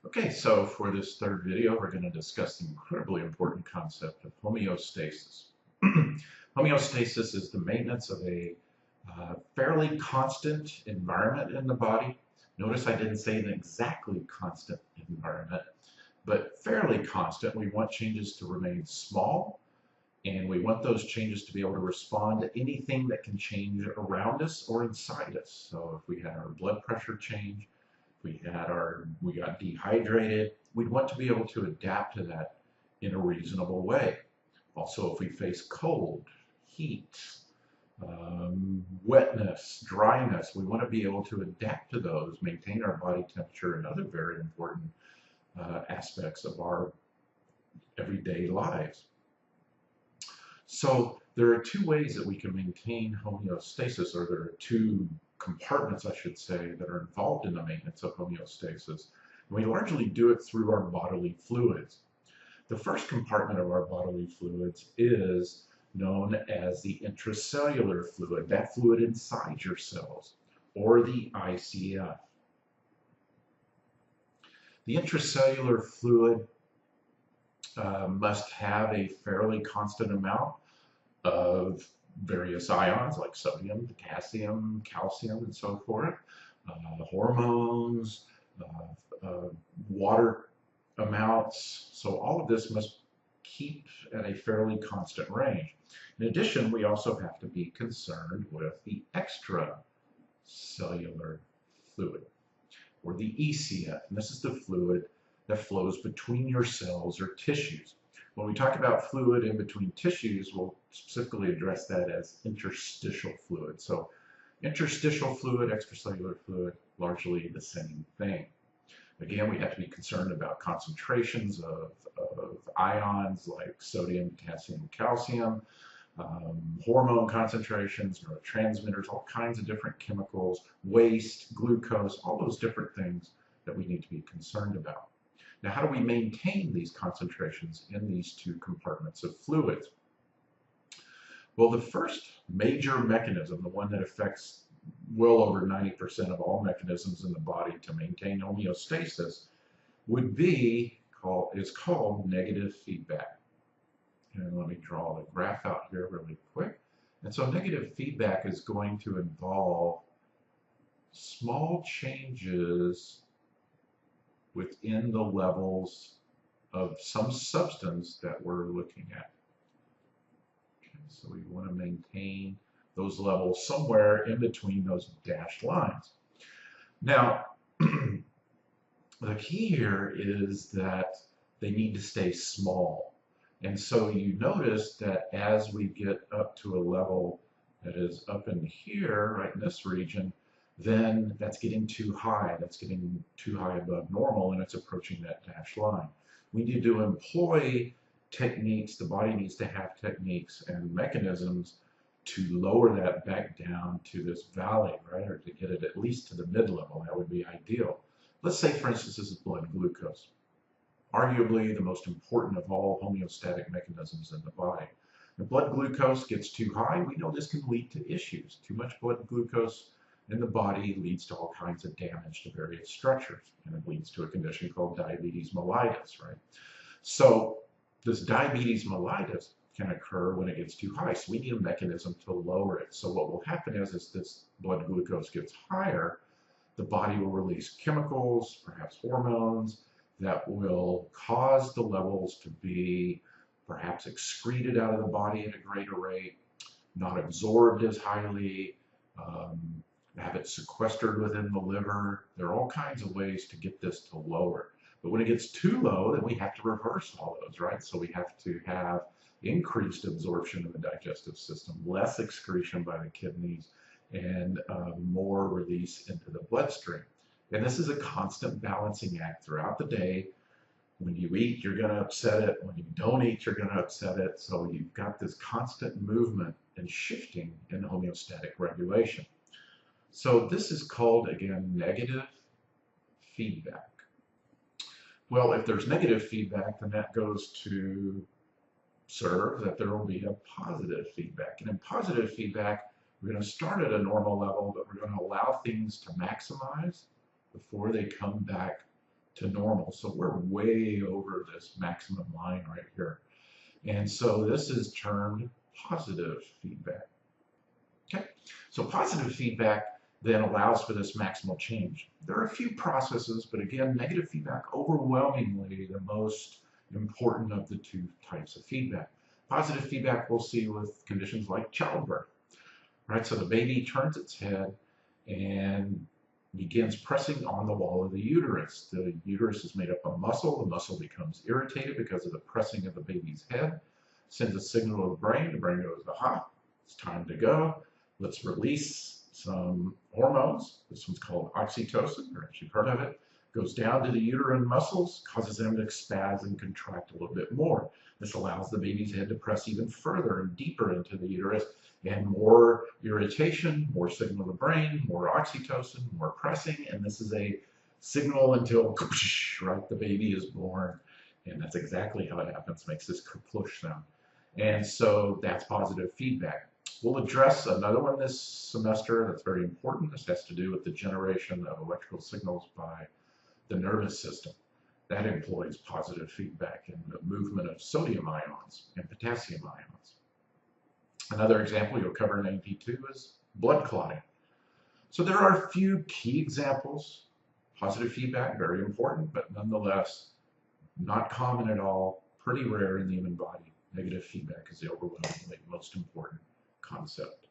Okay, so for this third video, we're going to discuss the incredibly important concept of homeostasis. Homeostasis is the maintenance of a fairly constant environment in the body. Notice I didn't say an exactly constant environment, but fairly constant. We want changes to remain small, and we want those changes to be able to respond to anything that can change around us or inside us. So if we had our blood pressure change, we got dehydrated, we'd want to be able to adapt to that in a reasonable way. Also, if we face cold, heat, wetness, dryness, we want to be able to adapt to those, maintain our body temperature, and other very important aspects of our everyday lives. So there are two ways that we can maintain homeostasis, or there are two compartments, I should say, that are involved in the maintenance of homeostasis. And we largely do it through our bodily fluids. The first compartment of our bodily fluids is known as the intracellular fluid, that fluid inside your cells, or the ICF. The intracellular fluid must have a fairly constant amount of various ions like sodium, potassium, calcium, and so forth, hormones, water amounts. So all of this must keep at a fairly constant range. In addition, we also have to be concerned with the extracellular fluid, or the ECF. And this is the fluid that flows between your cells or tissues. When we talk about fluid in between tissues, we'll specifically address that as interstitial fluid. So interstitial fluid, extracellular fluid, largely the same thing. Again, we have to be concerned about concentrations of ions like sodium, potassium, calcium, hormone concentrations, neurotransmitters, all kinds of different chemicals, waste, glucose, all those different things that we need to be concerned about. Now, how do we maintain these concentrations in these two compartments of fluids? Well, the first major mechanism, the one that affects well over 90% of all mechanisms in the body to maintain homeostasis, is called negative feedback. And let me draw the graph out here really quick. And so negative feedback is going to involve small changes within the levels of some substance that we're looking at. Okay, so we want to maintain those levels somewhere in between those dashed lines. Now, the key here is that they need to stay small. And so you notice that as we get up to a level that is up in here, right in this region, then that's getting too high. That's getting too high above normal, and it's approaching that dashed line. We need to employ techniques. The body needs to have techniques and mechanisms to lower that back down to this valley, right, or to get it at least to the mid-level. That would be ideal. Let's say, for instance, this is blood glucose, arguably the most important of all homeostatic mechanisms in the body. If blood glucose gets too high, we know this can lead to issues. Too much blood glucose in the body leads to all kinds of damage to various structures, and it leads to a condition called diabetes mellitus, right? So this diabetes mellitus can occur when it gets too high, so we need a mechanism to lower it. So what will happen is this blood glucose gets higher, the body will release chemicals, perhaps hormones, that will cause the levels to be perhaps excreted out of the body at a greater rate, not absorbed as highly, have it sequestered within the liver. There are all kinds of ways to get this to lower. But when it gets too low, then we have to reverse all those, right? So we have to have increased absorption in the digestive system, less excretion by the kidneys, and more release into the bloodstream. And this is a constant balancing act throughout the day. When you eat, you're going to upset it. When you don't eat, you're going to upset it. So you've got this constant movement and shifting in homeostatic regulation. So this is called, again, negative feedback. Well, if there's negative feedback, then that goes to serve that there will be a positive feedback. And in positive feedback, we're going to start at a normal level, but we're going to allow things to maximize before they come back to normal. So we're way over this maximum line right here. And so this is termed positive feedback. Okay, so positive feedback then allows for this maximal change. There are a few processes, but again, negative feedback overwhelmingly the most important of the two types of feedback. Positive feedback we'll see with conditions like childbirth, right? So the baby turns its head and begins pressing on the wall of the uterus. The uterus is made up of muscle. The muscle becomes irritated because of the pressing of the baby's head, sends a signal to the brain. The brain goes, aha, it's time to go. Let's release some hormones. This one's called oxytocin, or actually part of it. Goes down to the uterine muscles, causes them to spasm and contract a little bit more. This allows the baby's head to press even further and deeper into the uterus, and more irritation, more signal to the brain, more oxytocin, more pressing, and this is a signal until right, the baby is born. And that's exactly how it happens, makes this kerplush sound. And so that's positive feedback. We'll address another one this semester that's very important. This has to do with the generation of electrical signals by the nervous system. That employs positive feedback in the movement of sodium ions and potassium ions. Another example you'll cover in AP2 is blood clotting. So there are a few key examples. Positive feedback, very important, but nonetheless not common at all, pretty rare in the human body. Negative feedback is the overwhelmingly most important concept.